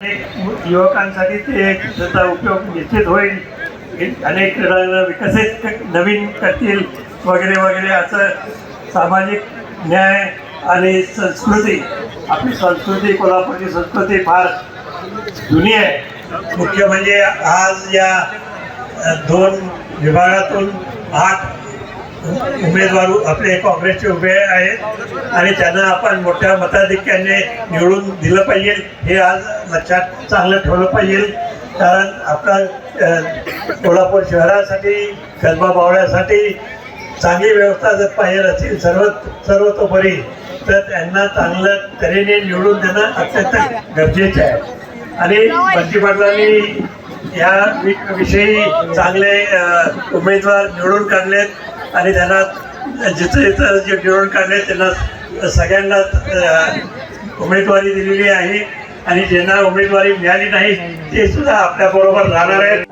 अनेक युवकांसाठी ते त्याचा उपयोग निश्चित होईल. अनेक विकसित नवीन करतील वगैरे वगैरे असं सामाजिक न्याय आणि संस्कृती, आपली संस्कृती, कोल्हापूरची संस्कृती फार जुनी आहे. मुख्य म्हणजे आज या 2 विभागातून 8 उमेदवार आपले काँग्रेसचे उभे आहेत आणि त्यांना आपण मोठ्या मताधिक्याने निवडून दिलं पाहिजे. हे आज लक्षात चांगलं ठेवलं पाहिजे. कारण आपला कोल्हापूर शहरासाठी, कसबा बावळ्यासाठी चांगली व्यवस्था जर पाहिजे असेल सर्वतोपरी, तर त्यांना चांगलं तऱ्हेने निवडून देणं अत्यंत गरजेचं आहे. आणि बंटी पाटलांनी या विषयी चांगले उमेदवार निवडून काढलेत आणि त्यांना जिथं जे निवडून काढले त्यांना सगळ्यांना उमेदवारी दिलेली आहे आणि ज्यांना उमेदवारी मिळाली नाही ते सुद्धा आपल्याबरोबर राहणार आहेत.